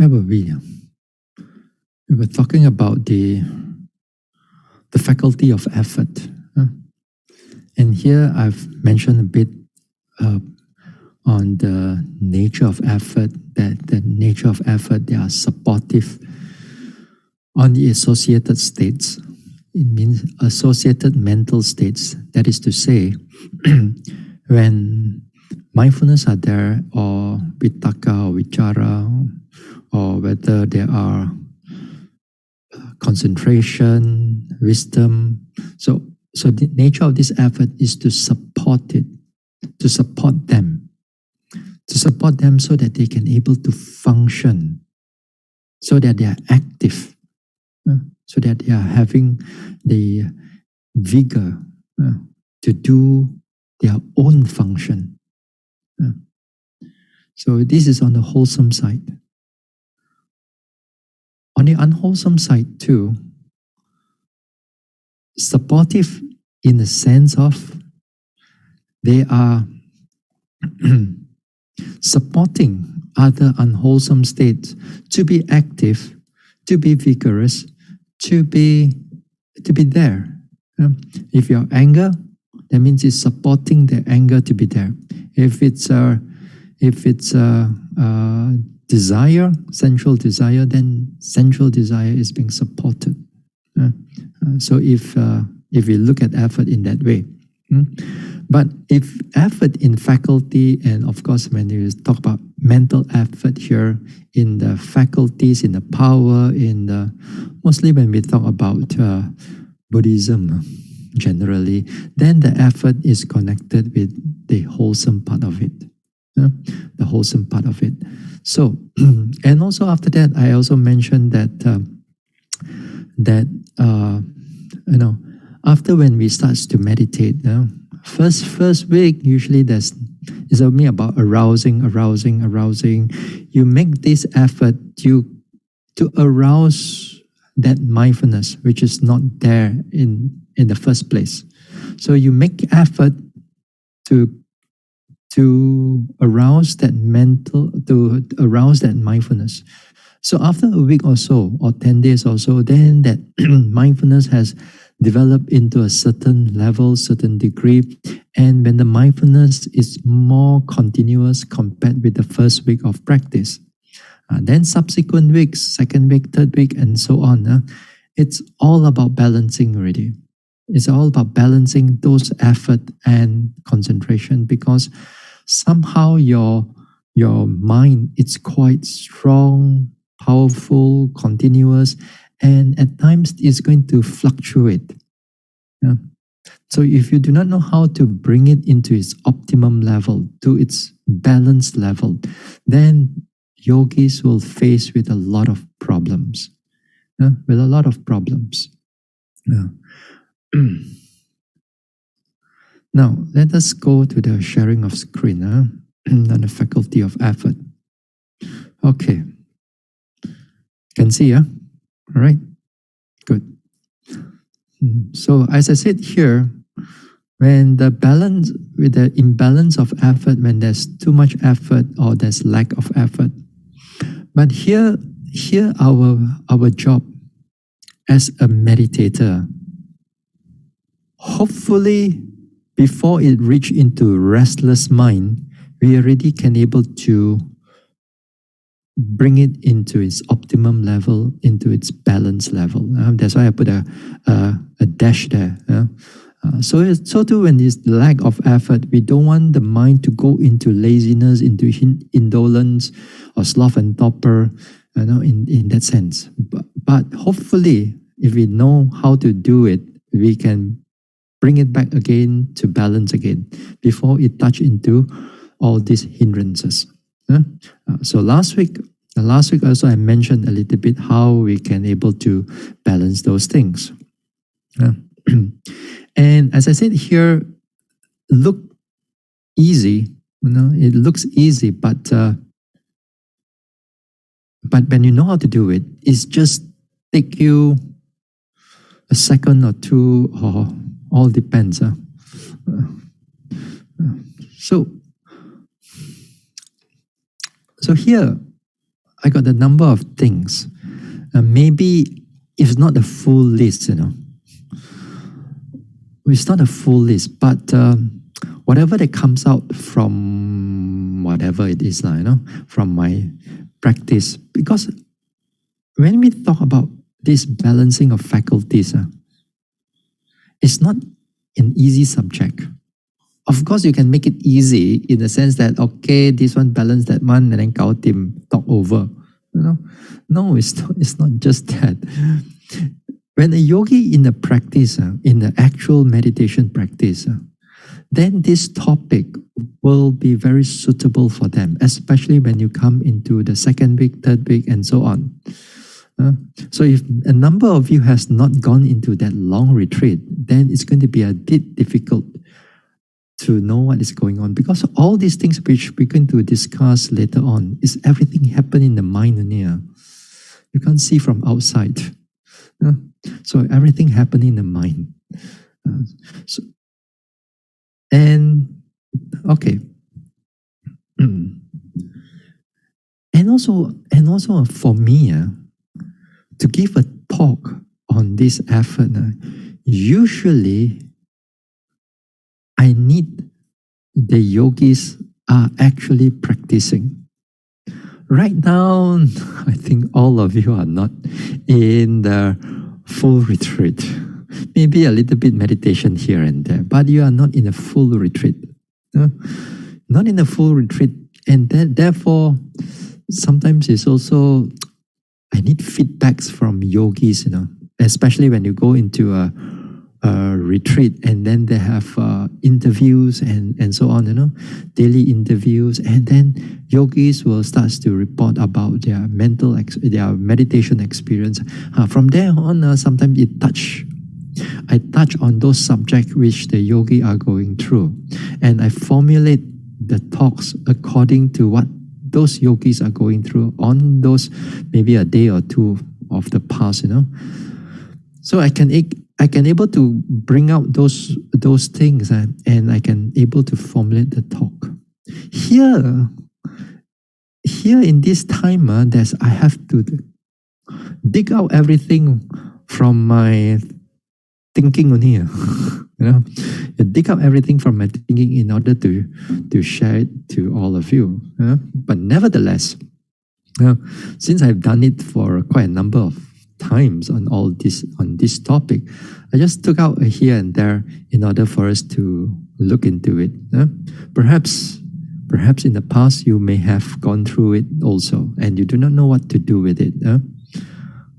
Where were we? We were talking about the faculty of effort. And here I've mentioned a bit on the nature of effort, that the nature of effort, they are supportive on the associated states. It means associated mental states. That is to say, when mindfulness are there, or vitaka or vichara, or whether there are concentration, wisdom. So the nature of this effort is to support it, to support them so that they can able to function, so that they are active, so that they are having the vigor to do their own function. So this is on the wholesome side. On the unwholesome side too, supportive in the sense of they are supporting other unwholesome states to be active, to be vigorous, to be there. If you're anger, that means it's supporting the anger to be there. If it's desire, sensual desire, then sensual desire is being supported. So if we look at effort in that way. But if effort in faculty, and of course when you talk about mental effort here, in the faculties, in the power, mostly when we talk about Buddhism generally, then the effort is connected with the wholesome part of it. The wholesome part of it. So, and also after that, I also mentioned that after when we start to meditate, first week usually it's only about arousing. You make this effort to arouse that mindfulness which is not there in the first place. So you make effort to arouse that mindfulness. So after a week or so, or 10 days or so, then that mindfulness has developed into a certain level, certain degree. And when the mindfulness is more continuous compared with the first week of practice, then subsequent weeks, second week, third week, and so on, it's all about balancing already. It's all about balancing those effort and concentration, because somehow your mind, it's quite strong, powerful, continuous, and at times it's going to fluctuate. So if you do not know how to bring it into its optimum level, to its balanced level, then yogis will face with a lot of problems. Now, let us go to the sharing of screen on the faculty of effort. Okay. Can see, yeah? All right. Good. So, as I said here, when the imbalance of effort, when there's too much effort or there's lack of effort, but here our job as a meditator, hopefully, before it reach into restless mind, we already can able to bring it into its optimum level, into its balance level. That's why I put a dash there. So too, when there's lack of effort, we don't want the mind to go into laziness, into indolence, or sloth and torpor, in that sense. But hopefully, if we know how to do it, we can bring it back again to balance again before it touch into all these hindrances. So last week also I mentioned a little bit how we can able to balance those things. And as I said here, look easy. It looks easy, but when you know how to do it, it's just take you a second or two, or all depends. So here, I got a number of things. Maybe it's not a full list, It's not a full list, but whatever that comes out from whatever it is, from my practice. Because when we talk about this balancing of faculties, it's not an easy subject. Of course, you can make it easy in the sense that, okay, this one balance that one, and then kao tim talk over. No, it's not just that. When a yogi in the practice, in the actual meditation practice, then this topic will be very suitable for them, especially when you come into the second week, third week, and so on. So if a number of you has not gone into that long retreat, then it's going to be a bit difficult to know what is going on, because all these things which we're going to discuss later on is everything happen in the mind only. You can't see from outside. So everything happening in the mind. Okay. And also for me, to give a talk on this effort, usually I need the yogis are actually practicing. Right now, I think all of you are not in the full retreat. Maybe a little bit meditation here and there, but you are not in a full retreat. Not in a full retreat. And therefore, sometimes it's also, I need feedbacks from yogis, especially when you go into a retreat and then they have interviews and so on, daily interviews, and then yogis will start to report about their their meditation experience. From there on, sometimes I touch on those subjects which the yogi are going through, and I formulate the talks according to what those yogis are going through on those maybe a day or two of the past, So I can able to bring out those things, and I can able to formulate the talk. Here in this time, I have to dig out everything from my thinking only. Dig out everything from my thinking in order to share it to all of you. But nevertheless, since I've done it for quite a number of times on this topic, I just took out here and there in order for us to look into it. Perhaps in the past you may have gone through it also, and you do not know what to do with it.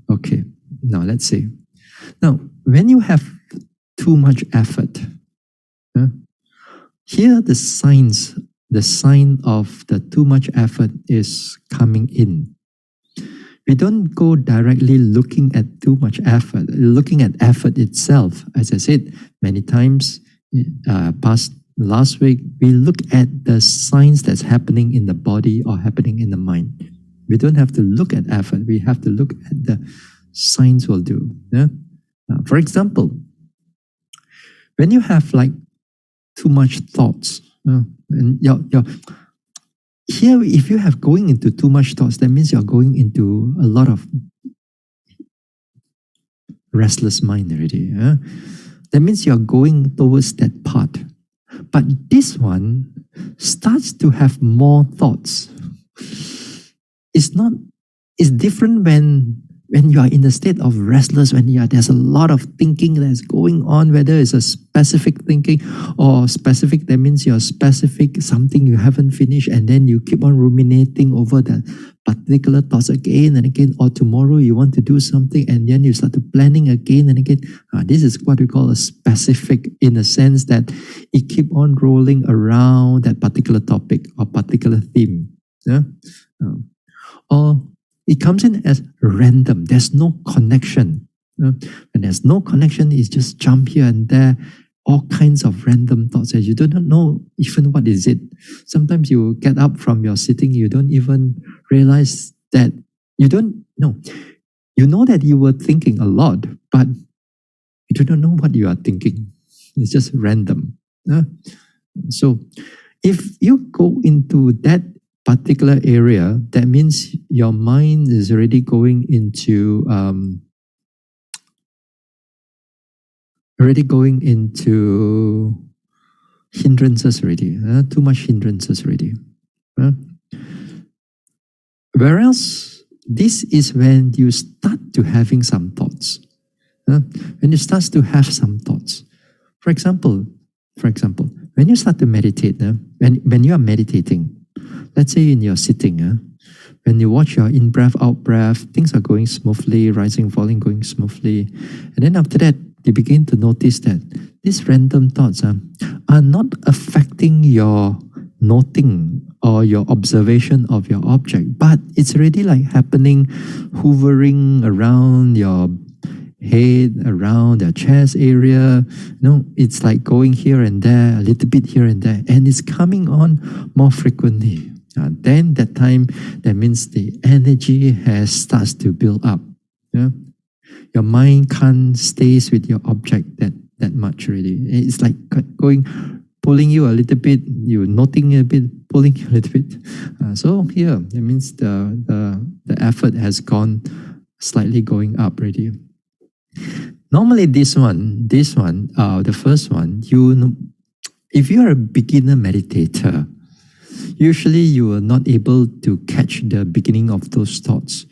Okay, now let's see. Now, when you have too much effort, here the sign of the too much effort is coming in. We don't go directly looking at too much effort, looking at effort itself. As I said many times last week, we look at the signs that's happening in the body or happening in the mind. We don't have to look at effort. We have to look at the signs will do. For example, when you have too much thoughts, and here, if you have going into too much thoughts, that means you're going into a lot of restless mind already. That means you're going towards that part. But this one starts to have more thoughts. It's different when you are in a state of restless, there's a lot of thinking that's going on, whether it's a specific thinking or specific, that means you're specific, something you haven't finished, and then you keep on ruminating over that particular thoughts again and again, or tomorrow you want to do something and then you start to planning again and again. This is what we call a specific, in a sense that it keep on rolling around that particular topic or particular theme. Or it comes in as random. There's no connection. When there's no connection, it's just jump here and there, all kinds of random thoughts that you do not know even what is it. Sometimes you get up from your sitting, you don't even realize that you don't know. You know that you were thinking a lot, but you do not know what you are thinking. It's just random. So if you go into that particular area, that means your mind is already going into hindrances already. Too much hindrances already. Whereas this is when you start to having some thoughts. When you start to have some thoughts. For example, when you start to meditate, when you are meditating, let's say in your sitting, when you watch your in-breath, out-breath, things are going smoothly, rising, falling, going smoothly. And then after that, you begin to notice that these random thoughts are not affecting your noting or your observation of your object, but it's already like happening, hovering around your head, around the chest area. It's like going here and there, a little bit here and there, and it's coming on more frequently. Then that time, that means the energy starts to build up. Your mind can't stay with your object that much really. It's like pulling you a little bit, you noting a bit, pulling you a little bit. So here, that means the effort has gone slightly going up already. Normally this one, the first one, if you are a beginner meditator, usually you are not able to catch the beginning of those thoughts.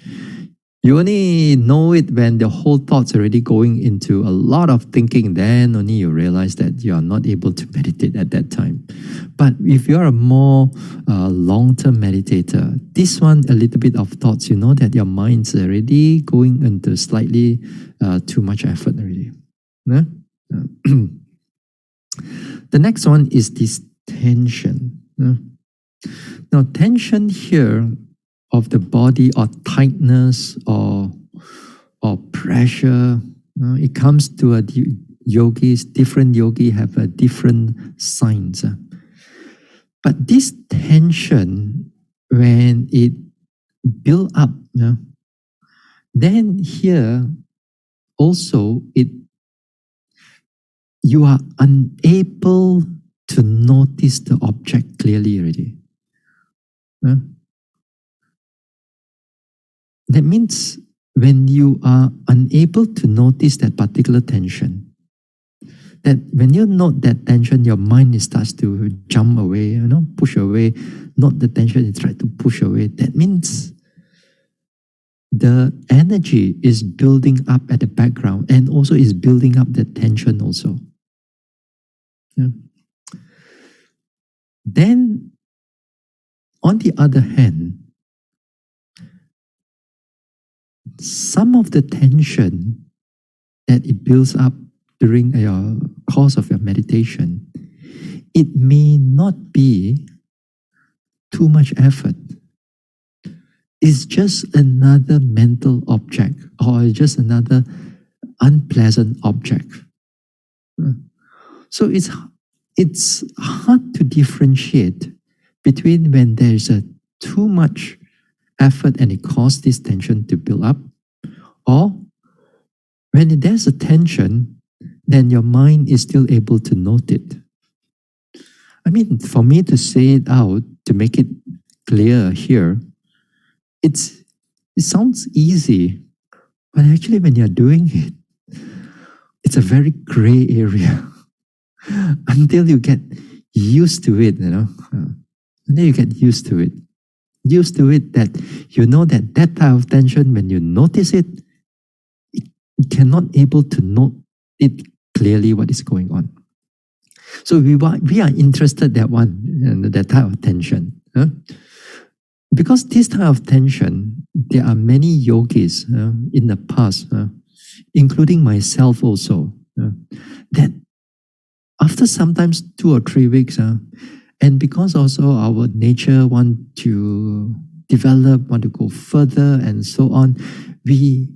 You only know it when the whole thought's already going into a lot of thinking, then only you realize that you are not able to meditate at that time. But if you are a more long-term meditator, this one, a little bit of thoughts, you know that your mind's already going into slightly too much effort already. The next one is this tension. Now, tension here of the body or tightness or pressure, it comes to a yogis, different yogi have a different signs. But this tension, when it build up, then here also you are unable to notice the object clearly already. That means when you are unable to notice that particular tension, that when you note that tension, your mind starts to jump away, push away, note the tension, it tries to push away. That means the energy is building up at the background and also is building up the tension also. Then, on the other hand, some of the tension that it builds up during your course of your meditation, it may not be too much effort. It's just another mental object or just another unpleasant object. So it's hard to differentiate between when there's too much effort and it causes this tension to build up, or when there's a tension, then your mind is still able to note it. I mean, for me to say it out, to make it clear here, it sounds easy, but actually when you're doing it, it's a very gray area until you get used to it, Until you get used to it. Used to it, that you know that type of tension, when you notice it, you cannot able to note it clearly what is going on. So we are interested that one, that type of tension. Because this type of tension, there are many yogis in the past, including myself also, that after sometimes 2 or 3 weeks, and because also our nature want to develop, want to go further and so on, we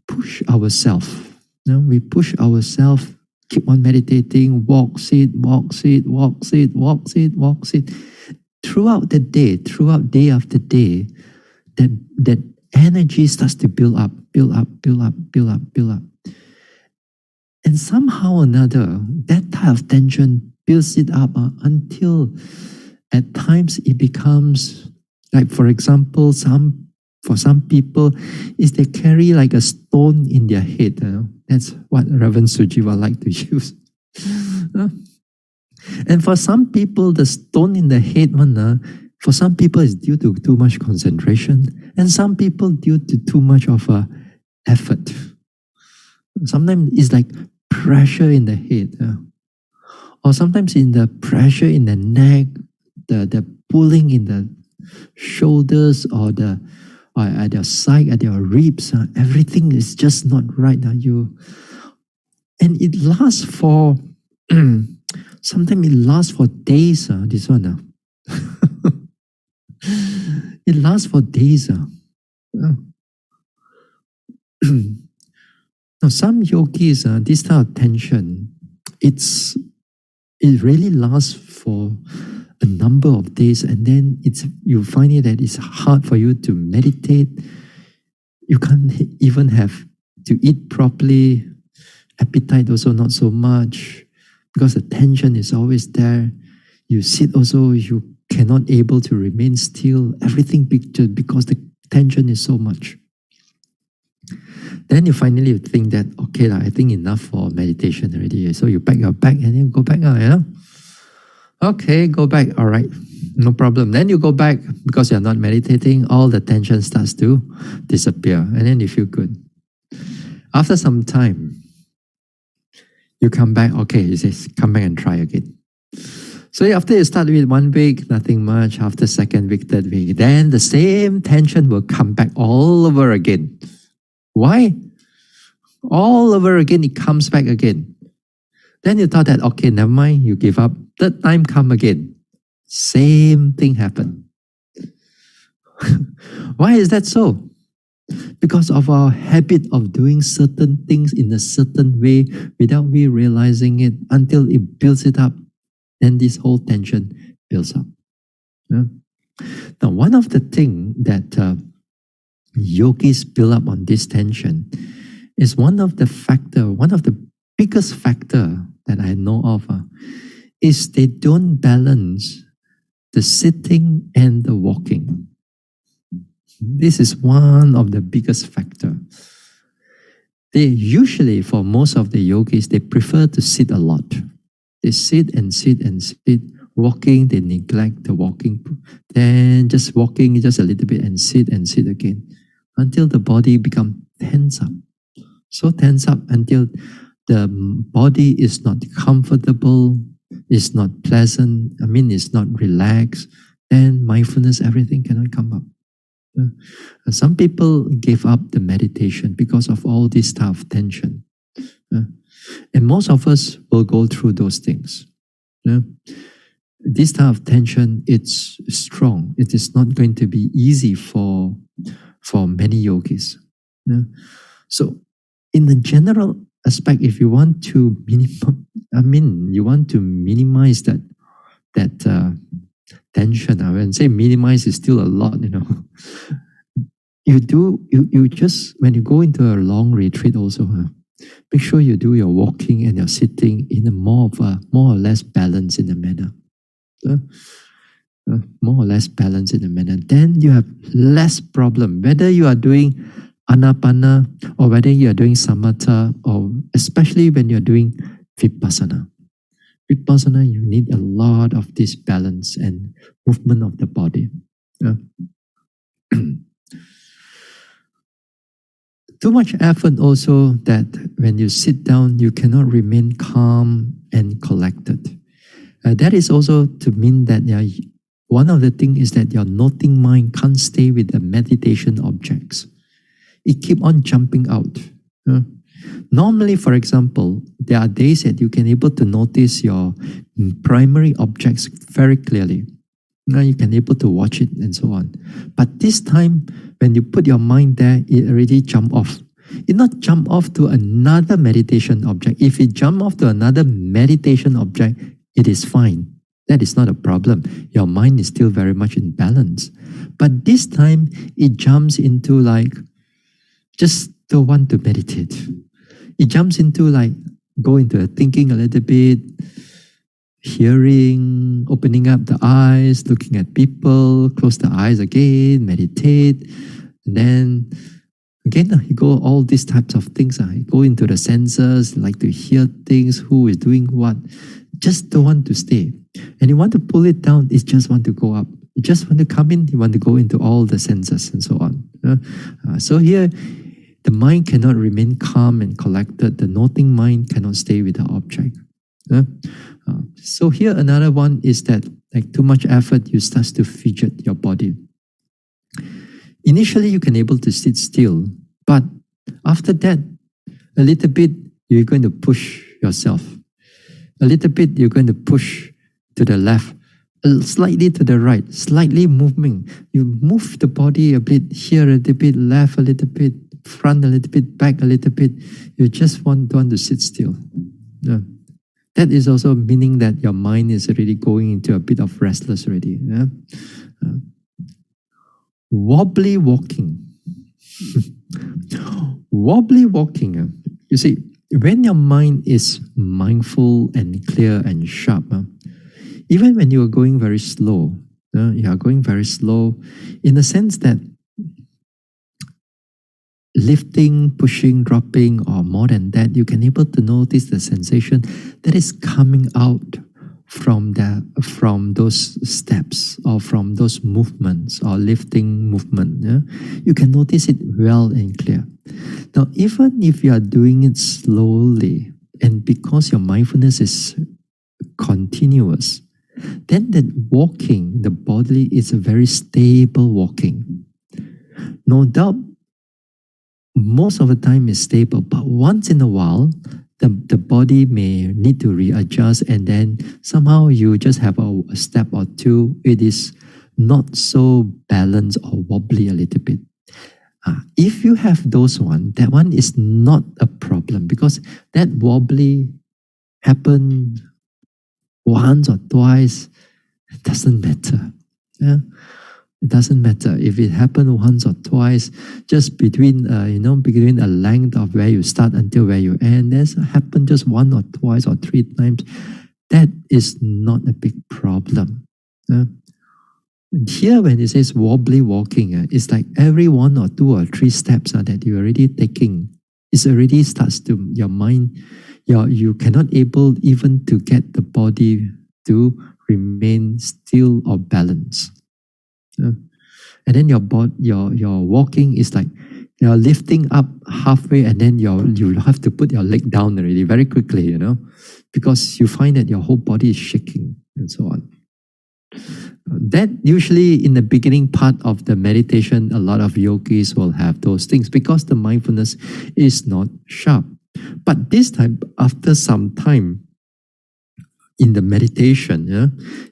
push ourselves. We push ourselves, keep on meditating, walk, sit, walk, sit, walk, sit, walk, sit, walk, sit. Throughout the day, throughout day after day, that energy starts to build up, build up, build up, build up, build up. And somehow or another, that type of tension builds it up until At times it becomes like, for example, for some people, is they carry like a stone in their head. That's what Reverend Suji would like to use. And for some people, the stone in the head one, for some people is due to too much concentration, and some people due to too much of effort. Sometimes it's like pressure in the head, or sometimes in the pressure in the neck, the pulling in the shoulders, or at your side, at your ribs. Everything is just not right. And it lasts for sometimes it lasts for days. This one, it lasts for days. Now, some yogis, this type of tension, it really lasts for a number of days, and then you find it that it's hard for you to meditate. You can't even have to eat properly. Appetite also not so much, because the tension is always there. You sit also, you cannot able to remain still. Everything because the tension is so much. Then you finally think that, okay, I think enough for meditation already. So you pack your bag and then go back. Okay, go back. All right, no problem. Then you go back because you're not meditating. All the tension starts to disappear, and then you feel good. After some time, you come back. Okay, he says, come back and try again. So after you start with 1 week, nothing much. After second week, third week, then the same tension will come back all over again. Why? All over again, it comes back again. Then you thought that, okay, never mind, you give up. Third time come again. Same thing happened. Why is that so? Because of our habit of doing certain things in a certain way without we realizing it, until it builds it up, then this whole tension builds up. Yeah? Now, one of the things that yogis build up on this tension is one of the biggest factor that I know of is they don't balance the sitting and the walking. This is one of the biggest factor. They usually, for most of the yogis, they prefer to sit a lot. They sit and sit and sit. Walking, they neglect the walking. Then just walking just a little bit and sit again, until the body becomes tense up. So tense up until the body is not comfortable, it's not pleasant, it's not relaxed, then mindfulness, everything cannot come up. Some people give up the meditation because of all this type of tension. And most of us will go through those things. This type of tension, it's strong. It is not going to be easy for many yogis. So in the general aspect, if you want to minimize that tension. I would say minimize is still a lot, You just, when you go into a long retreat also, make sure you do your walking and your sitting in a more or less balance in the manner. More or less balance in the manner. Then you have less problem. Whether you are doing anapana or whether you are doing samatha, or especially when you're doing vipassana. Vipassana, you need a lot of this balance and movement of the body. Too much effort also, that when you sit down, you cannot remain calm and collected. That is also to mean that one of the things is that your noting mind can't stay with the meditation objects. It keep on jumping out. Normally, for example, there are days that you can able to notice your primary objects very clearly. Now you can able to watch it and so on. But this time, when you put your mind there, it already jump off. It not jump off to another meditation object. If it jump off to another meditation object, it is fine. That is not a problem. Your mind is still very much in balance. But this time, it jumps into just don't want to meditate. It jumps into go into thinking a little bit. hearing, opening up the eyes, looking at people, close the eyes again, meditate, and then again, you go all these types of things. You go into the senses, like to hear things, who is doing what. Just don't want to stay. And you want to pull it down, it just want to go up. You just want to come in, you want to go into all the senses and so on. So here, the mind cannot remain calm and collected. The noting mind cannot stay with the object. So here another one is that like too much effort, you start to fidget your body. Initially, you can able to sit still, but after that, a little bit, you're going to push yourself. A little bit, you're going to push to the left, slightly to the right, slightly moving. You move the body a bit, here a little bit, left a little bit, front a little bit, back a little bit. You just want to sit still. Yeah. That is also meaning that your mind is already going into a bit of restless already. Yeah? Wobbly walking. Wobbly walking. You see, when your mind is mindful and clear and sharp, even when you are going very slow, you are going very slow in the sense that lifting, pushing, dropping, or more than that, you can able to notice the sensation that is coming out from those steps or from those movements or lifting movement. Yeah? You can notice it well and clear. Now, even if you are doing it slowly, and because your mindfulness is continuous, then that walking, the body is a very stable walking. No doubt, most of the time is stable, but once in a while, the body may need to readjust, and then somehow you just have a step or two, it is not so balanced or wobbly a little bit. If you have those one, that one is not a problem because that wobbly happen once or twice, it doesn't matter. Yeah? It doesn't matter if it happened once or twice, just between between a length of where you start until where you end. That's happened just one or twice or three times. That is not a big problem. Here, when it says wobbly walking, it's like every one or two or three steps that you're already taking. It already starts to your mind. You cannot able even to get the body to remain still or balanced. And then your walking is like you're lifting up halfway, and then you have to put your leg down already very quickly, because you find that your whole body is shaking and so on. That usually in the beginning part of the meditation, a lot of yogis will have those things because the mindfulness is not sharp. But this time, after some time, in the meditation,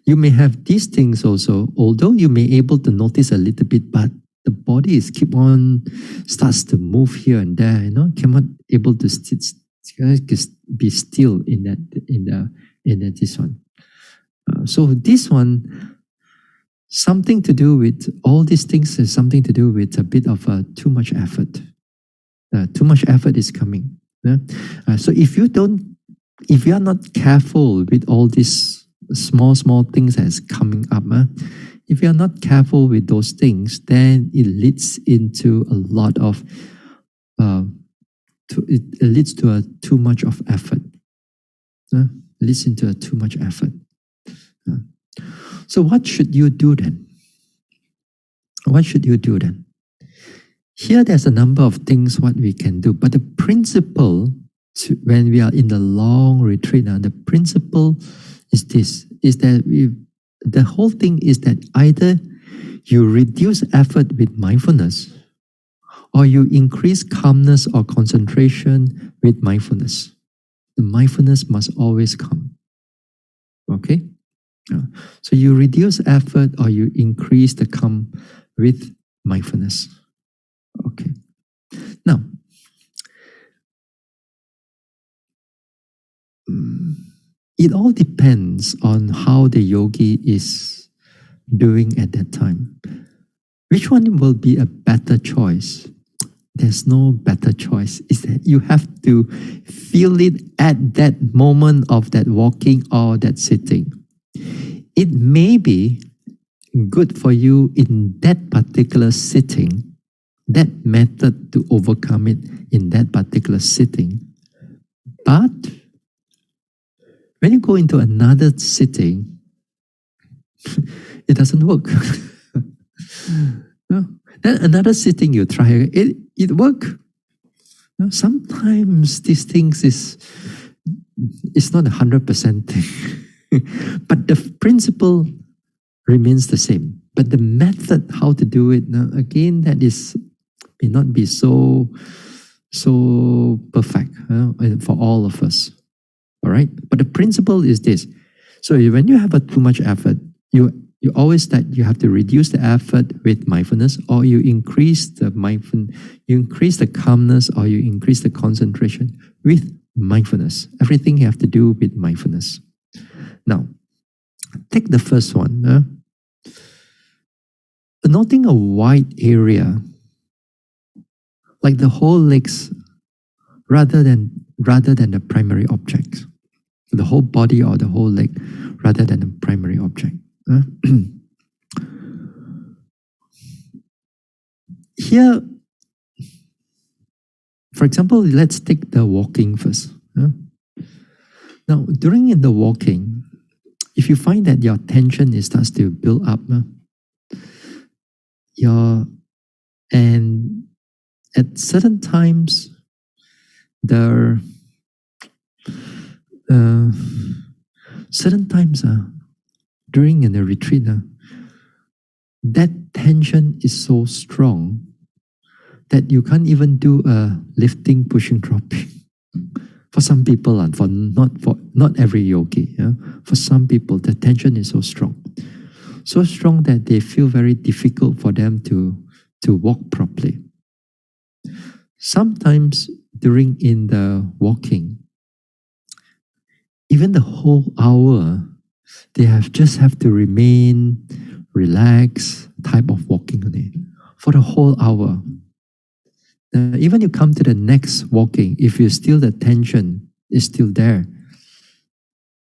you may have these things also, although you may able to notice a little bit, but the body is keep on, starts to move here and there, cannot able to be still in this one. So this one, something to do with, all these things is something to do with a bit of too much effort. Too much effort is coming. So if you are not careful with all these small things that's coming up, if you are not careful with those things, then it leads into a lot of, it leads to too much of effort. It leads into too much effort. So what should you do then? What should you do then? Here there's a number of things what we can do, but the principle when we are in the long retreat, the principle is this, is that the whole thing is that either you reduce effort with mindfulness or you increase calmness or concentration with mindfulness. The mindfulness must always come. Okay? So you reduce effort or you increase the calm with mindfulness. Okay. Now, it all depends on how the yogi is doing at that time. Which one will be a better choice? there's no better choice. Is that you have to feel it at that moment of that walking or that sitting. It may be good for you in that particular sitting, that method to overcome it in that particular sitting. But when you go into another sitting, it doesn't work. No. Then another sitting you try, it work. No, sometimes these things it's not 100% thing. But the principle remains the same. But the method how to do it, now again, that is may not be so perfect for all of us. All right, but the principle is this. So when you have too much effort, you always that you have to reduce the effort with mindfulness, or you increase the you increase the calmness, or you increase the concentration with mindfulness. Everything you have to do with mindfulness. Now, take the first one. Noting a wide area, like the whole legs, rather than the primary object, the whole body or the whole leg, rather than the primary object. Here, for example, let's take the walking first. Now, during the walking, if you find that your tension starts to build up, and at certain times, during the retreat, that tension is so strong that you can't even do a lifting, pushing, dropping. For some people, and not every yogi, for some people, the tension is so strong that they feel very difficult for them to walk properly. Sometimes during in the walking, even the whole hour, they just have to remain relaxed type of walking only for the whole hour. Even you come to the next walking, if you still the tension is still there,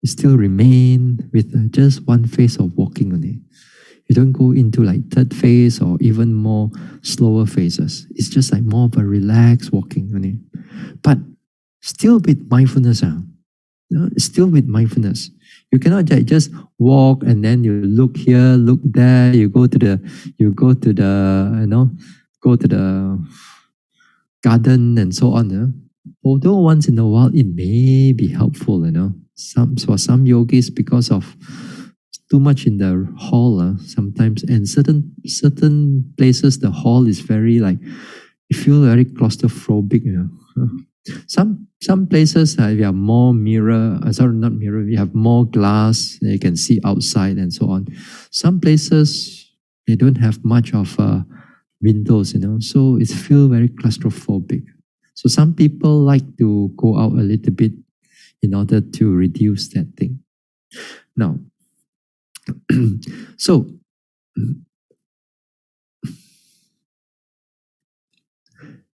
you still remain with just one phase of walking only. You don't go into like third phase or even more slower phases. It's just like more of a relaxed walking only. But still with mindfulness. Still with mindfulness. You cannot just walk and then you look here, look there. You go to the garden and so on. Although once in a while it may be helpful. For some yogis, because of too much in the hall sometimes, and certain places the hall is very like you feel very claustrophobic. Some places we have more mirror, not mirror, we have more glass, you can see outside and so on. Some places they don't have much of windows, so it feels very claustrophobic. So some people like to go out a little bit in order to reduce that thing. Now, so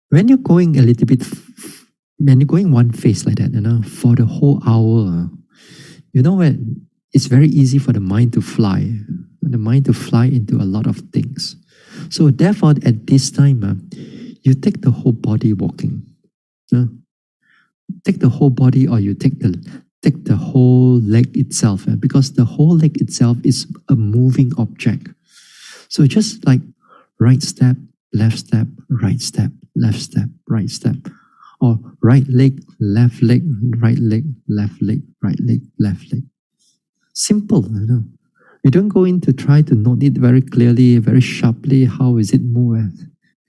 when you're going a little bit, when you're going one phase like that, for the whole hour, it's very easy for the mind to fly into a lot of things. So therefore, at this time, you take the whole body walking. Take the whole body, or you take the whole leg itself, because the whole leg itself is a moving object. So just like right step, left step, right step, left step, right step, or right leg, left leg, right leg, left leg, right leg, left leg. Simple, You don't go in to try to note it very clearly, very sharply. How is it move?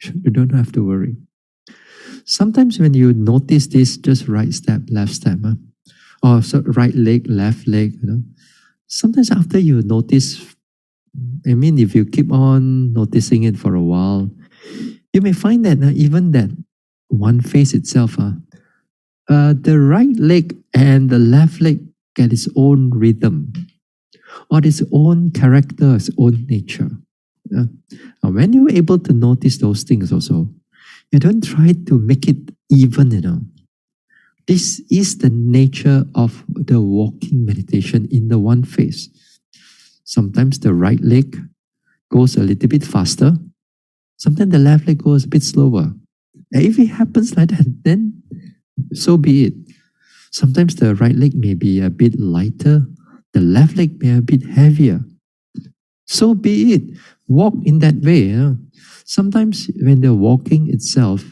You don't have to worry. Sometimes when you notice this, just right step, left step, or so right leg, left leg, sometimes after you notice, if you keep on noticing it for a while, you may find that even that one phase itself, the right leg and the left leg get its own rhythm, or its own character, its own nature. When you're able to notice those things also, You don't try to make it even, This is the nature of the walking meditation in the one phase. Sometimes the right leg goes a little bit faster. Sometimes the left leg goes a bit slower. And if it happens like that, then so be it. Sometimes the right leg may be a bit lighter, the left leg may be a bit heavier. So be it. Walk in that way. Sometimes when they're walking itself,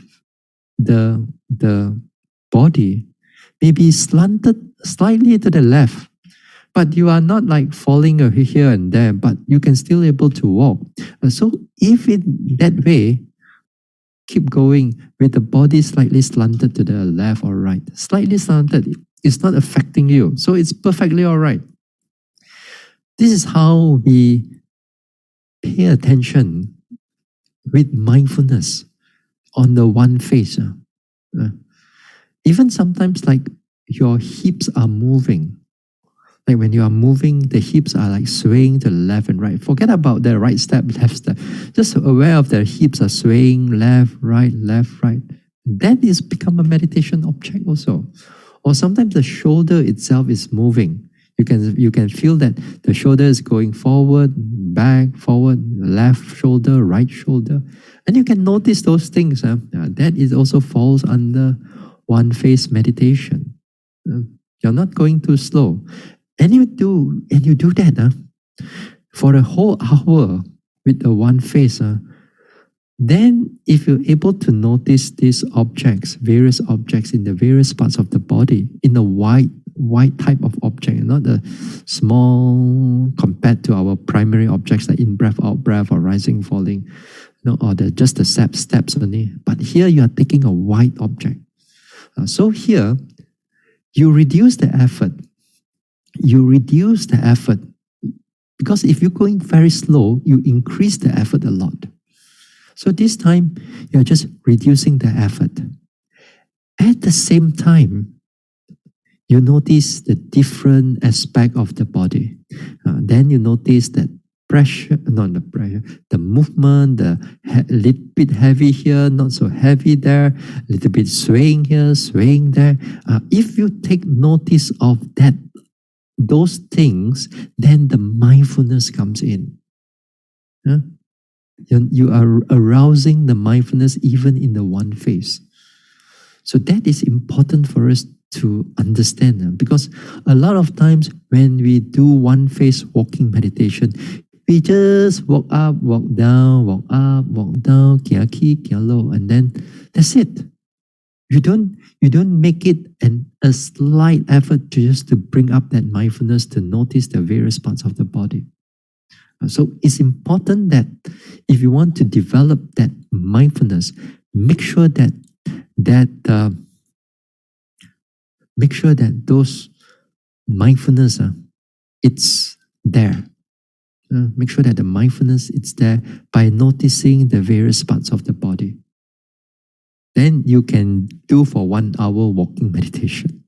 the body may be slanted slightly to the left, but you are not like falling here and there, but you can still able to walk. So if in that way, keep going with the body slightly slanted to the left or right. Slightly slanted, it's not affecting you. So it's perfectly all right. This is how we pay attention with mindfulness on the one face. Even sometimes like your hips are moving. Like when you are moving, the hips are like swaying to the left and right. Forget about the right step, left step. Just aware of the hips are swaying left, right, left, right. That is become a meditation object also. Or sometimes the shoulder itself is moving. You can feel that the shoulder is going forward, back, forward, left shoulder, right shoulder. And you can notice those things. That is also falls under one face meditation. You're not going too slow. And you do that for a whole hour with the one face. Then if you're able to notice these objects, various objects in the various parts of the body, in a wide type of object, not a small compared to our primary objects like in-breath, out-breath, or rising, falling, or just the steps only. But here you are taking a wide object. So here, you reduce the effort. Because if you're going very slow, you increase the effort a lot. So this time, you're just reducing the effort. At the same time, you notice the different aspect of the body. Then you notice that the movement, little bit heavy here, not so heavy there, little bit swaying here, swaying there. If you take notice of those things, then the mindfulness comes in. You are arousing the mindfulness even in the one face. So that is important for us to understand, because a lot of times when we do one face walking meditation, we just walk up, walk down, walk up, walk down, kia ki, kia lo, and then that's it. You don't make it a slight effort to bring up that mindfulness to notice the various parts of the body. So it's important that if you want to develop that mindfulness, make sure that those mindfulness it's there. Make sure that the mindfulness is there by noticing the various parts of the body. Then you can do for 1 hour walking meditation.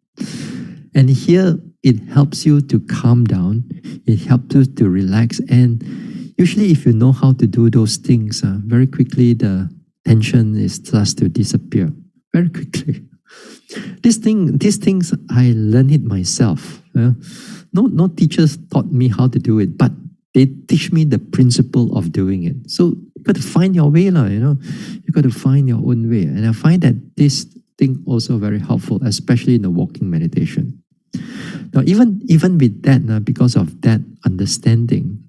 And here it helps you to calm down. It helps you to relax. And usually if you know how to do those things, very quickly the tension starts to disappear. Very quickly. These things, I learned it myself. No teachers taught me how to do it, but they teach me the principle of doing it. So you got to find your way, You got to find your own way. And I find that this thing also very helpful, especially in the walking meditation. Now, even with that, because of that understanding,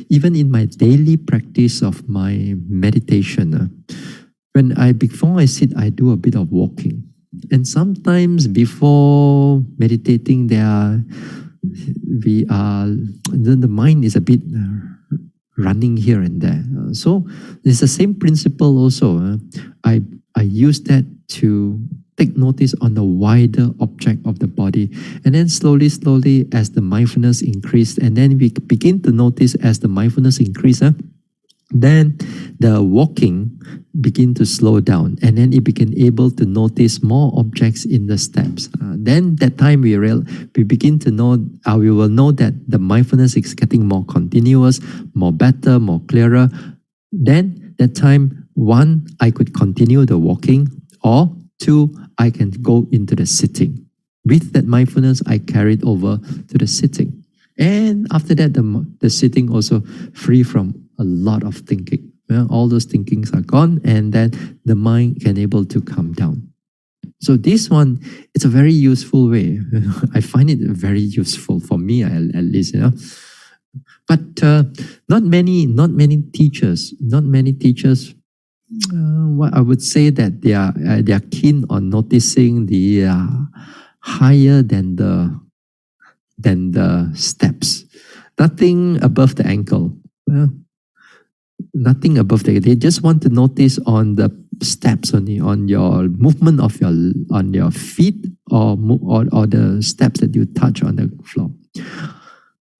even in my daily practice of my meditation, before I sit, I do a bit of walking. And sometimes before meditating, the mind is a bit running here and there. So it's the same principle also. I use that to take notice on the wider object of the body. And then slowly, as the mindfulness increases, and then we begin to notice as the mindfulness increases, then the walking begin to slow down, and then it became able to notice more objects in the steps. Then that time we begin to know, we will know that the mindfulness is getting more continuous, more better, more clearer. Then that time one, I could continue the walking, or two, I can go into the sitting. With that mindfulness, I carried over to the sitting. And after that, the sitting also free from a lot of thinking. All those thinkings are gone, and then the mind can able to calm down. So this one, it's a very useful way. I find it very useful for me, at least. But not many teachers. What I would say that they are keen on noticing the higher than the steps. Nothing above the ankle. Nothing above the. They just want to notice on the steps only, on your movement of your feet, or the steps that you touch on the floor.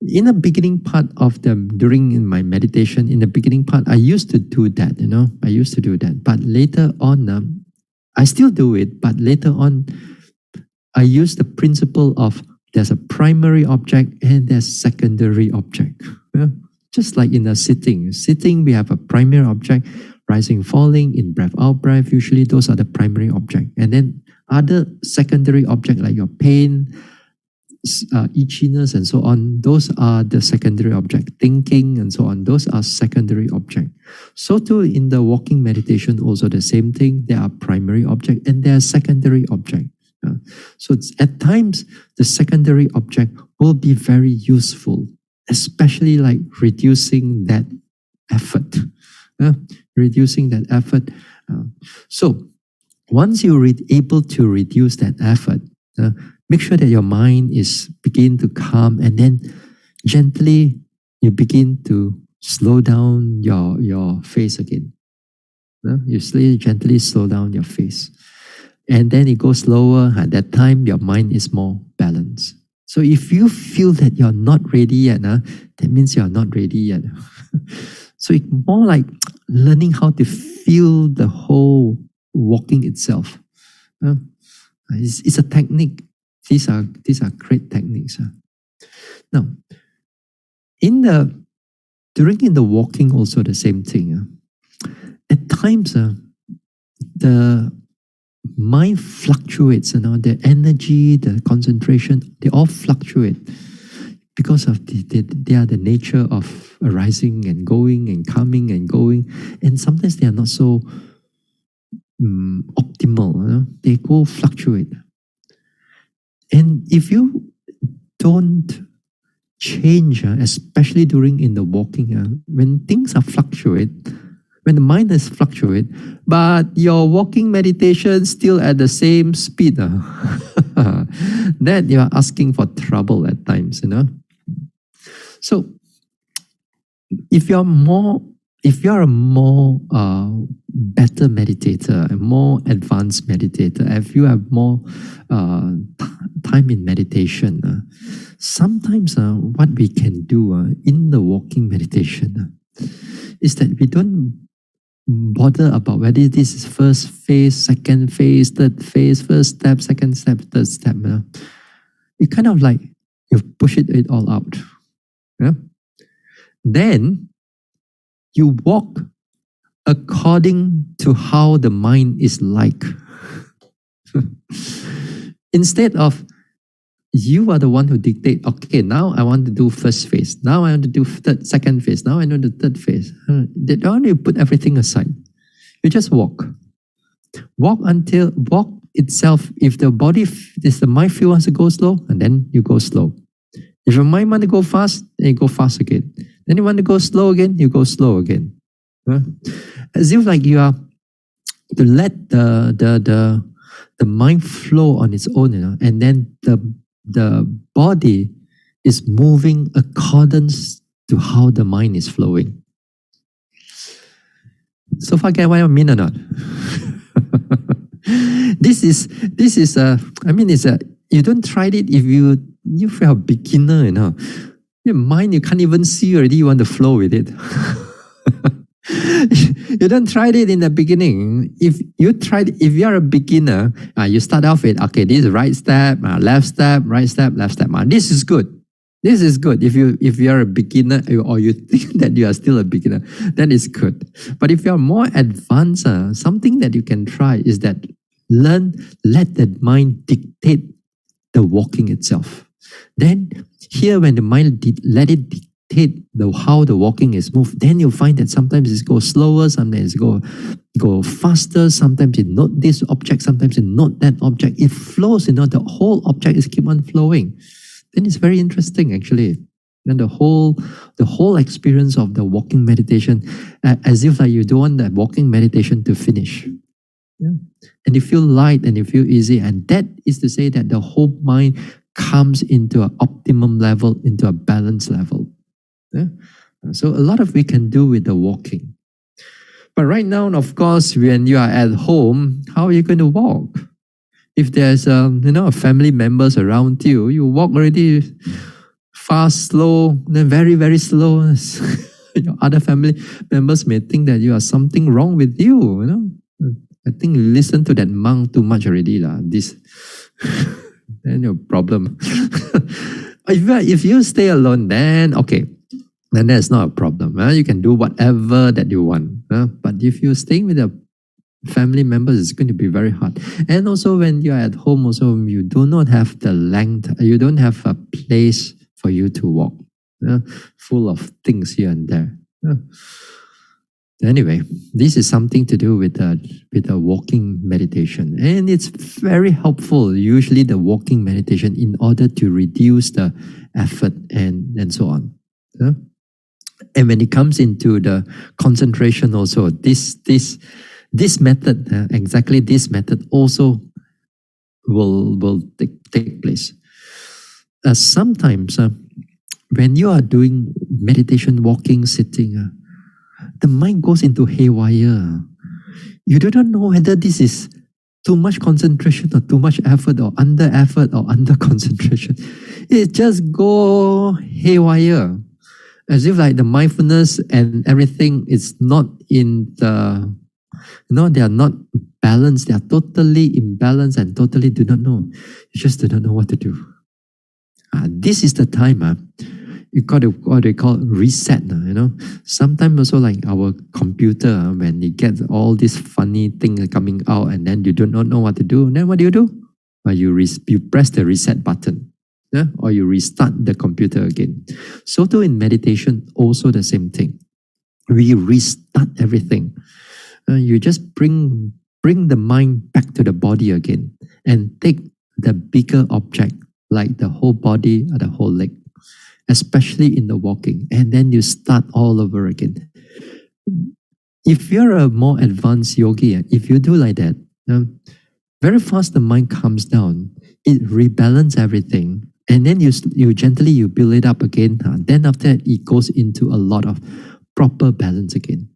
In the beginning part of during my meditation, in the beginning part, I used to do that. I used to do that. But later on, I still do it. But later on, I use the principle of there's a primary object and there's secondary object. Just like in a sitting. Sitting, we have a primary object, rising, falling, in breath, out breath. Usually those are the primary object. And then other secondary object like your pain, itchiness and so on, those are the secondary object. Thinking and so on, those are secondary object. So too in the walking meditation also the same thing. There are primary object and there are secondary object. So at times the secondary object will be very useful, especially like reducing that effort. Reducing that effort. So once you're able to reduce that effort, make sure that your mind is begin to calm, and then gently you begin to slow down your face again. You gently slow down your face. And then it goes slower. At that time, your mind is more balanced. So if you feel that you're not ready yet, that means you're not ready yet. So it's more like learning how to feel the whole walking itself. It's a technique. These are great techniques. Now, during the walking also the same thing. At times, the mind fluctuates. The energy, the concentration, they all fluctuate because of they are the nature of arising and going and coming and going, and sometimes they are not so optimal. They go fluctuate. And if you don't change, especially in the walking, when things are fluctuate, when the mind is fluctuate, but your walking meditation still at the same speed, then you are asking for trouble at times, So if you're a more better meditator, a more advanced meditator, if you have more time in meditation, sometimes what we can do in the walking meditation is that we don't bother about whether this is first phase, second phase, third phase, first step, second step, third step. You kind of like you push it all out. Then you walk according to how the mind is like. Instead of you are the one who dictate, okay, now I want to do first phase. Now I want to do second phase. Now I know the third phase. They don't you put everything aside. You just walk. Walk itself. If the mind feel wants to go slow, and then you go slow. If your mind want to go fast, then you go fast again. Then you want to go slow again, you go slow again. As if like you are to let the mind flow on its own, and then the body is moving accordance to how the mind is flowing. So far, get what I mean or not? This is you don't try it if you're a beginner, Your mind, you can't even see already, you want to flow with it. You don't try it in the beginning. If you're a beginner, you start off with, okay, this is right step, left step, right step, left step. This is good. This is good. If you are a beginner or you think that you are still a beginner, that is good. But if you are more advanced, something that you can try is that let the mind dictate the walking itself. Then here when the mind let it dictate how the walking is moved, then you'll find that sometimes it goes slower, sometimes it go faster, sometimes it note this object, sometimes it note that object. It flows, the whole object is keep on flowing. Then it's very interesting actually. And the whole experience of the walking meditation, as if like you don't want that walking meditation to finish. Yeah. And you feel light and you feel easy. And that is to say that the whole mind comes into an optimum level, into a balanced level. Yeah. So a lot of we can do with the walking. But right now, of course, when you are at home, how are you going to walk? If there's family members around you, you walk already fast, slow, then very, very slow. Your other family members may think that you are something wrong with you. I think listen to that monk too much already, this then your problem. If you stay alone, then okay, then that's not a problem. You can do whatever that you want. But if you're staying with a family members, it's going to be very hard. And also when you're at home, also you do not have the length, you don't have a place for you to walk, full of things here and there. Anyway, this is something to do with a walking meditation, and it's very helpful. Usually, the walking meditation in order to reduce the effort and so on. And when it comes into the concentration, also this method, exactly this method, also will take place. Sometimes when you are doing meditation, walking, sitting, the mind goes into haywire. You do not know whether this is too much concentration or too much effort or under concentration. It just go haywire. As if like the mindfulness and everything is not in the, they are not balanced. They are totally imbalanced and totally do not know. You just do not know what to do. This is the time you got to what they call reset. Sometimes also like our computer, when it gets all these funny things coming out and then you do not know what to do, then what do? You press the reset button, or you restart the computer again. So too in meditation, also the same thing. We restart everything. You just bring the mind back to the body again and take the bigger object, like the whole body or the whole leg, especially in the walking, and then you start all over again. If you're a more advanced yogi, if you do like that, very fast the mind comes down, it rebalances everything, and then you gently build it up again. Then after that, it goes into a lot of proper balance again.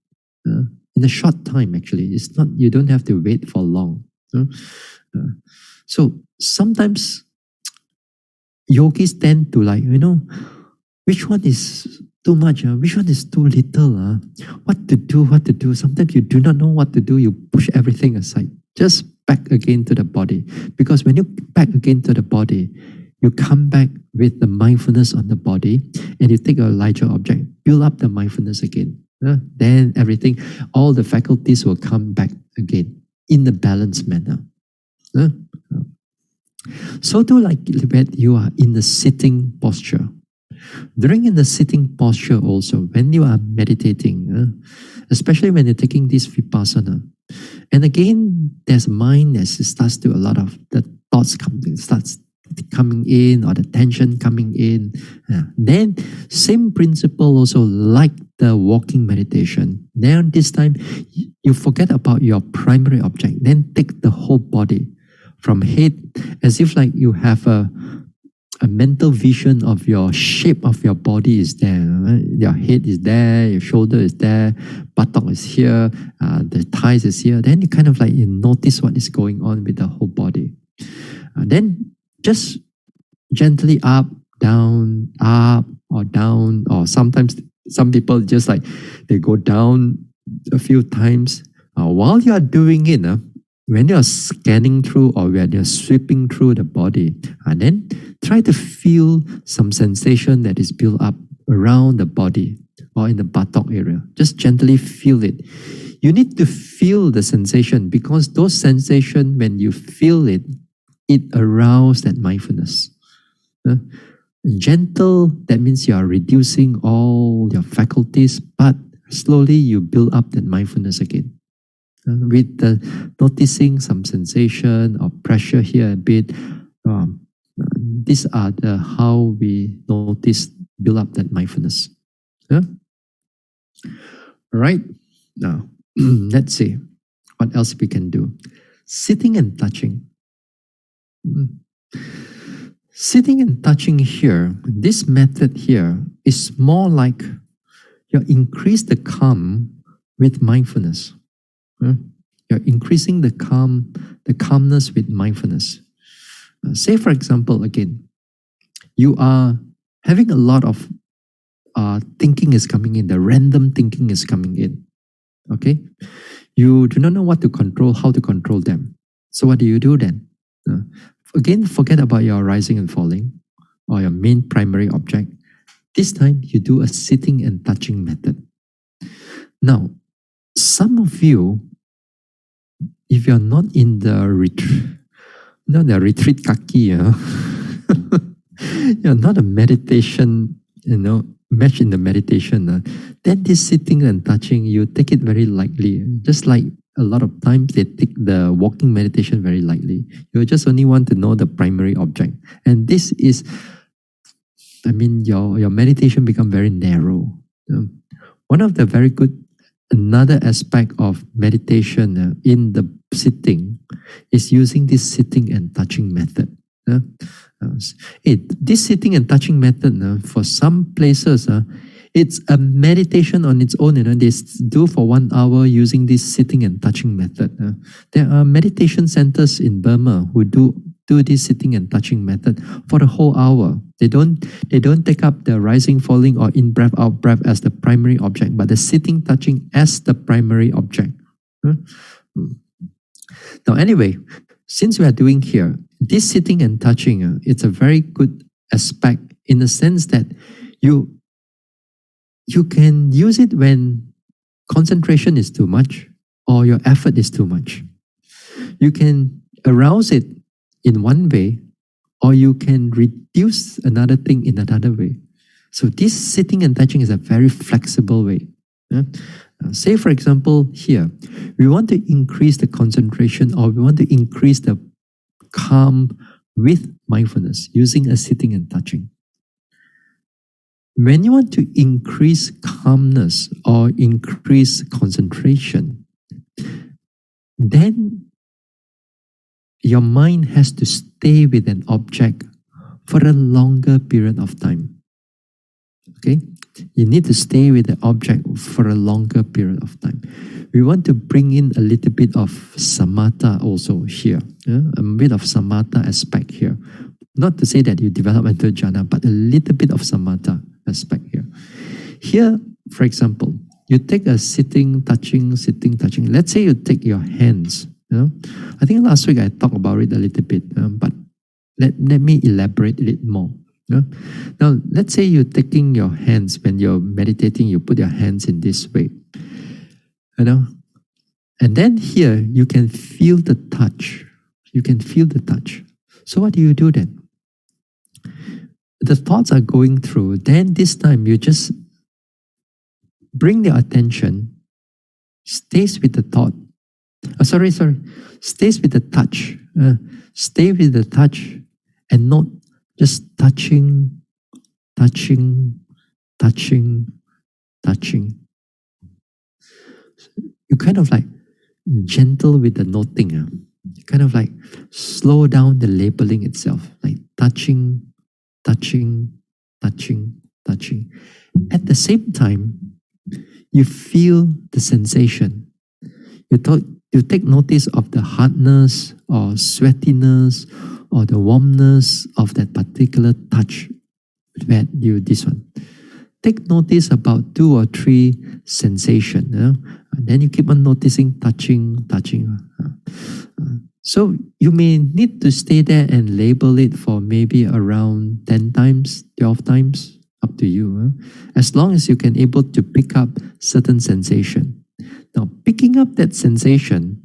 In a short time, actually, it's not. You don't have to wait for long. So sometimes yogis tend to which one is too much? Which one is too little? What to do? Sometimes you do not know what to do. You push everything aside. Just back again to the body. Because when you back again to the body, you come back with the mindfulness on the body and you take a larger object, build up the mindfulness again. Then everything, all the faculties will come back again in a balanced manner. So too like when you are in the sitting posture. During in the sitting posture also, when you are meditating, especially when you're taking this vipassana, and again, there's mind that starts to a lot of the thoughts starts coming in or the tension coming in. Then same principle also like the walking meditation. Then this time you forget about your primary object. Then take the whole body from head as if like you have a mental vision of your shape of your body is there. Right? Your head is there, your shoulder is there, buttock is here, the thighs is here. Then you kind of you notice what is going on with the whole body. Then just gently up, or down, or sometimes some people just they go down a few times. While you are doing it, when you're scanning through or when you're sweeping through the body, and then try to feel some sensation that is built up around the body or in the buttock area. Just gently feel it. You need to feel the sensation because those sensations, when you feel it, it arouses that mindfulness. Gentle, that means you are reducing all your faculties, but slowly you build up that mindfulness again. With the noticing some sensation or pressure here a bit. These are the how we notice, build up that mindfulness. Yeah? All right. Now, let's see what else we can do. Sitting and touching. Sitting and touching here, this method here is more like you increase the calm with mindfulness. You're increasing the calmness with mindfulness. Say, for example, again, you are having a lot of thinking is coming in, the random thinking is coming in. Okay? You do not know what to control, how to control them. So what do you do then? Again, forget about your rising and falling or your main primary object. This time, you do a sitting and touching method. Now, some of you, if you're not in the retreat, not the retreat kaki, you're not a meditation, mesh in the meditation, then this sitting and touching, you take it very lightly. Just like a lot of times they take the walking meditation very lightly. You just only want to know the primary object. And this is, your meditation become very narrow. One of the very good, another aspect of meditation in the sitting is using this sitting and touching method. This sitting and touching method, for some places, it's a meditation on its own. They do for 1 hour using this sitting and touching method. There are meditation centers in Burma who do this sitting and touching method for the whole hour. They don't take up the rising, falling, or in breath, out breath as the primary object, but the sitting, touching as the primary object. Now, anyway, since we are doing here, this sitting and touching, it's a very good aspect in the sense that you can use it when concentration is too much or your effort is too much. You can arouse it in one way, or you can reduce another thing in another way. So this sitting and touching is a very flexible way. Say, for example, here, we want to increase the concentration or we want to increase the calm with mindfulness using a sitting and touching. When you want to increase calmness or increase concentration, then your mind has to stay with an object for a longer period of time. Okay? You need to stay with the object for a longer period of time. We want to bring in a little bit of samatha also here, a bit of samatha aspect here. Not to say that you develop into jhana, but a little bit of samatha aspect here. Here, for example, you take a sitting, touching. Let's say you take your hands. I think last week I talked about it a little bit, but let me elaborate a little more. Now, let's say you're taking your hands when you're meditating, you put your hands in this way. And then here you can feel the touch. You can feel the touch. So what do you do then? The thoughts are going through. Then this time you just bring your attention, stays with the thought. Stays with the touch. Stay with the touch and not just touching. You kind of like gentle with the noting. You kind of like slow down the labeling itself, like touching. At the same time, you feel the sensation. You take notice of the hardness or sweatiness or the warmness of that particular touch that this one. Take notice about 2 or 3 sensations. And then you keep on noticing touching. So you may need to stay there and label it for maybe around 10 times, 12 times, up to you. As long as you can able to pick up certain sensation. Now, picking up that sensation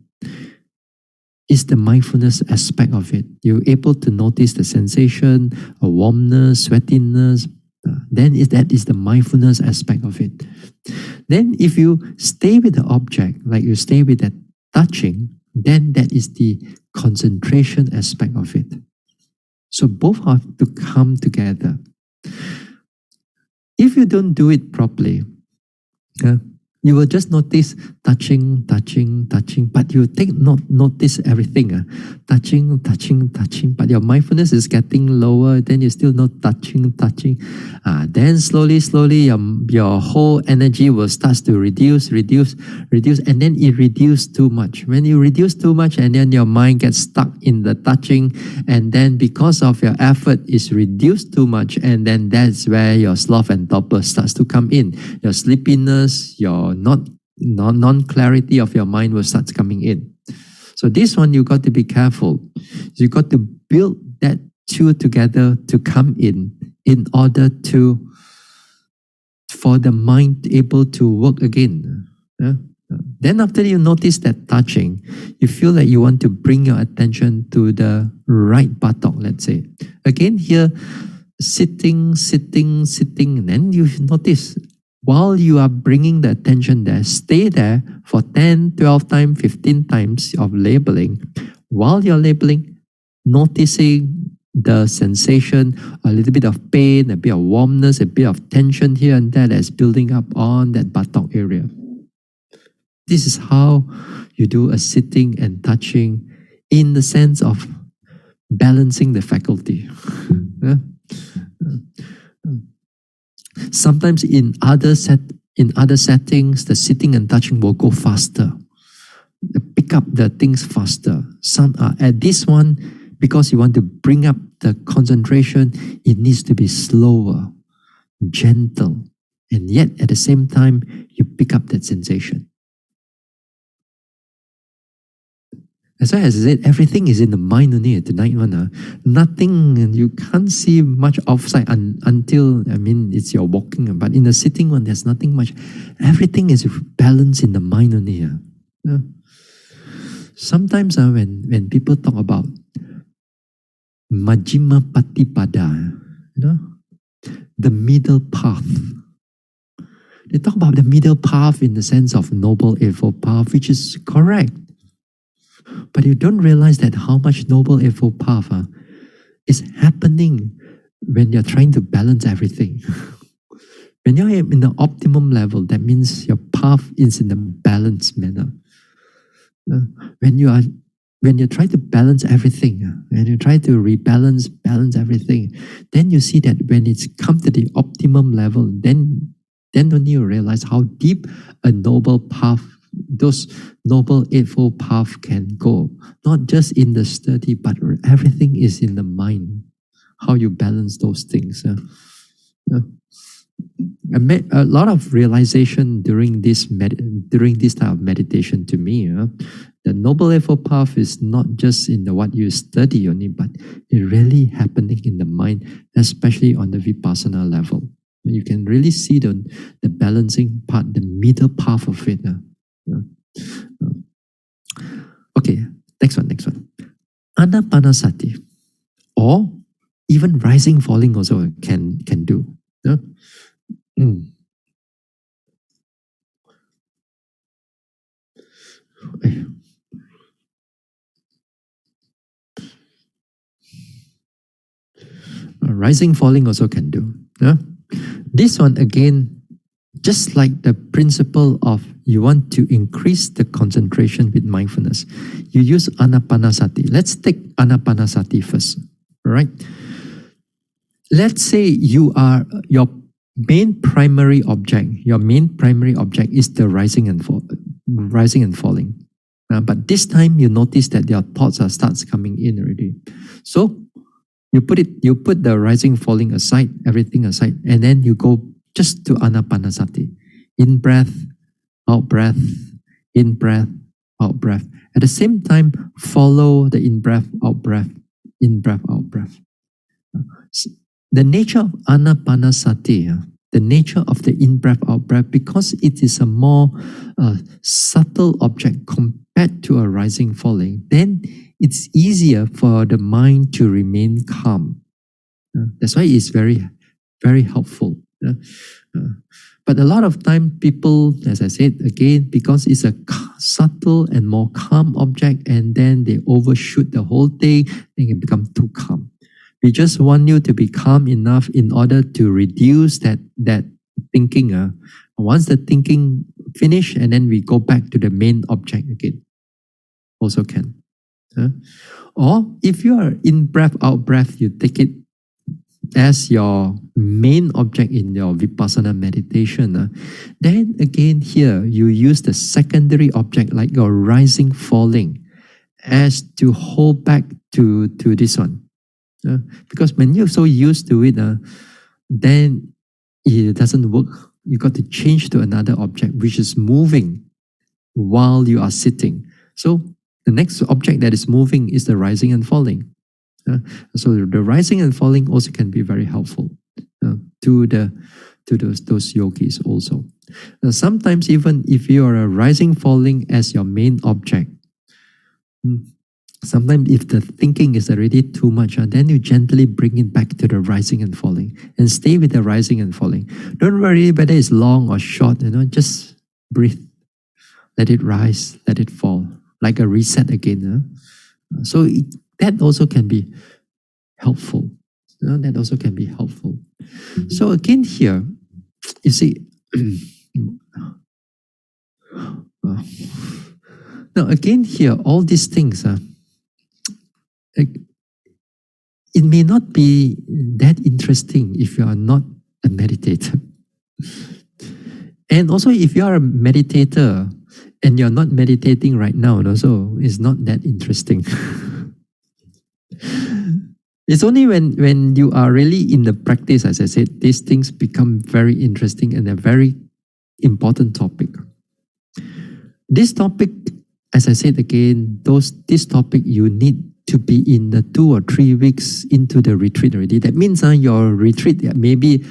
is the mindfulness aspect of it. You're able to notice the sensation, a warmness, sweatiness. That is the mindfulness aspect of it. Then if you stay with the object, like you stay with that touching, then that is the concentration aspect of it. So both have to come together. If you don't do it properly, you will just notice touching, touching, touching, but you notice everything. Touching, touching, touching, but your mindfulness is getting lower, then you still not touching, touching. Then slowly, your whole energy will start to reduce, and then it reduces too much. When you reduce too much, and then your mind gets stuck in the touching, and then because of your effort is reduced too much, and then that's where your sloth and torpor starts to come in. Your sleepiness, your non-clarity of your mind will start coming in. So this one, you got to be careful. You got to build that two together to come in order for the mind able to work again. Then after you notice that touching, you feel like you want to bring your attention to the right buttock, let's say. Again here, sitting, and then you notice while you are bringing the attention there, stay there for 10, 12 times, 15 times of labeling. While you're labeling, noticing the sensation, a little bit of pain, a bit of warmness, a bit of tension here and there that's building up on that buttock area. This is how you do a sitting and touching in the sense of balancing the faculty. Sometimes in other settings, the sitting and touching will go faster. Pick up the things faster. At this one, because you want to bring up the concentration, it needs to be slower, gentle, and yet at the same time, you pick up that sensation. As I said, everything is in the mind only. Tonight one, nothing, you can't see much outside until, it's your walking. But in the sitting one, there's nothing much. Everything is balanced in the mind only. Sometimes when people talk about Majjhima Patipada, the middle path. They talk about the middle path in the sense of Noble Eightfold Path, which is correct. But you don't realize that how much Noble Eightfold Path is happening when you're trying to balance everything. When you're in the optimum level, that means your path is in a balanced manner. When you try to balance everything, when you try to balance everything, then you see that when it's come to the optimum level, then only you realize how deep a noble path, those Noble Eightfold Path can go. Not just in the study, but everything is in the mind. How you balance those things. I made a lot of realization during this type of meditation to me. The Noble Eightfold Path is not just in what you study only, but it really happening in the mind, especially on the Vipassana level. You can really see the balancing part, the middle path of it. Okay, next one. Anapanasati, or even rising, falling also can do. Rising, falling also can do. This one again, just like the principle of you want to increase the concentration with mindfulness, you use Anapanasati. Let's take Anapanasati first, right? Let's say your main primary object is the rising and falling. But this time you notice that your thoughts starts coming in already. So you put the rising, falling aside, everything aside, and then you go just to Anapanasati. In breath, out breath, in breath, out breath. At the same time, follow the in breath, out breath, in breath, out breath. The nature of anapanasati, the nature of the in breath, out breath, because it is a more subtle object compared to a rising, falling, then it's easier for the mind to remain calm. That's why it's very, very helpful. But a lot of time people, as I said again, because it's a subtle and more calm object, and then they overshoot the whole thing and it become too calm. We just want you to be calm enough in order to reduce that thinking. Once the thinking finish, and then we go back to the main object again. Also can. Or if you are in breath, out breath, you take it as your main object in your vipassana meditation. Then again here, you use the secondary object like your rising, falling as to hold back to this one. Because when you're so used to it, then it doesn't work. You got to change to another object which is moving while you are sitting. So the next object that is moving is the rising and falling. So the rising and falling also can be very helpful to those yogis also. Sometimes even if you are a rising, falling as your main object, sometimes if the thinking is already too much, then you gently bring it back to the rising and falling and stay with the rising and falling. Don't worry whether it's long or short, just breathe. Let it rise, let it fall, like a reset again. So that also can be helpful. That also can be helpful. So again here, you see, now again here, all these things, it may not be that interesting if you are not a meditator. And also if you are a meditator and you're not meditating right now, so it's not that interesting. It's only when you are really in the practice, as I said, these things become very interesting and a very important topic. This topic, as I said again, this topic you need to be in the 2 or 3 weeks into the retreat already. That means your retreat maybe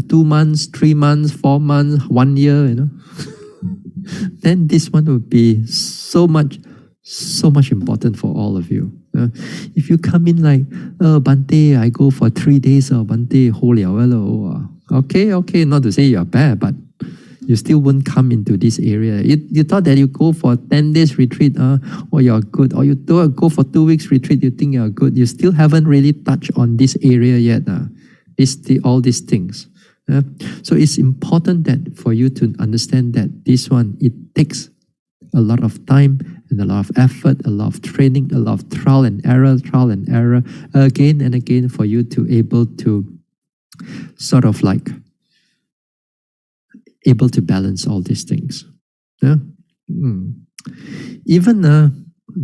2 months, 3 months, 4 months, 1 year, then this one would be so much important for all of you. If you come in like, Bante, I go for 3 days, Bante, ho liao lo. Okay, not to say you're bad, but you still won't come into this area. You thought that you go for 10 days retreat, or you're good, or you go for 2 weeks retreat, you think you're good. You still haven't really touched on this area yet. All these things. So it's important that for you to understand that this one, it takes a lot of time and a lot of effort, a lot of training, a lot of trial and error, again and again for you to able to sort of like able to balance all these things. Even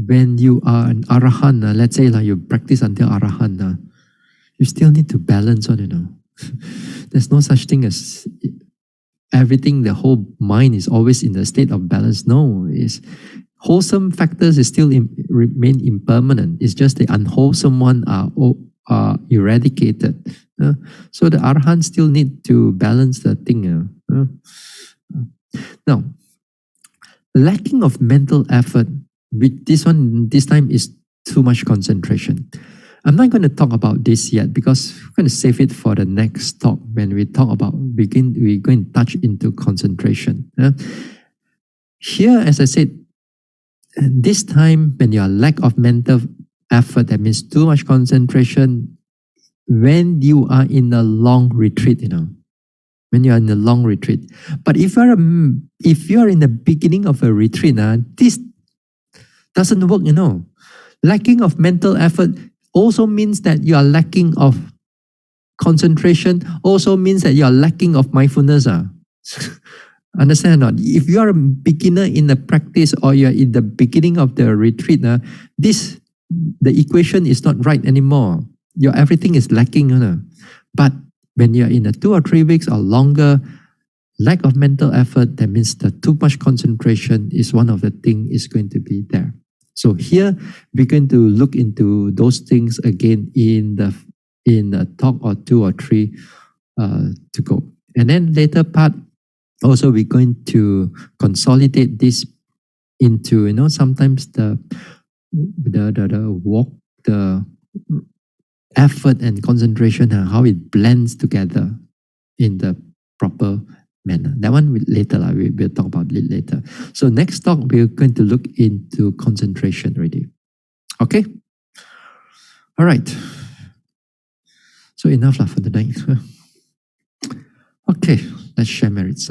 when you are an arahant, let's say like you practice until arahant, you still need to balance on, There's no such thing as everything, the whole mind is always in the state of balance. No, it's wholesome factors is still remain impermanent. It's just the unwholesome one are eradicated. So the arahant still need to balance the thing. Now, lacking of mental effort, with this time is too much concentration. I'm not going to talk about this yet because we're going to save it for the next talk when we talk about, we're going to touch into concentration. Here, as I said, this time when you are lack of mental effort, that means too much concentration when you are in a long retreat, when you are in a long retreat. But if you are in the beginning of a retreat, this doesn't work, Lacking of mental effort also means that you are lacking of concentration, also means that you are lacking of mindfulness. Understand or not? If you are a beginner in the practice or you are in the beginning of the retreat, the equation is not right anymore. Everything is lacking. But when you are in 2 or 3 weeks or longer, Lack of mental effort, that means that too much concentration is one of the things is going to be there. So here we're going to look into those things again in a talk or two or three to go. And then later part, also we're going to consolidate this into, sometimes the walk, the effort and concentration and how it blends together in the proper manner. That one later, we'll talk about it later. So next talk, we're going to look into concentration already. Okay? All right. So enough for the night. Okay, let's share merits.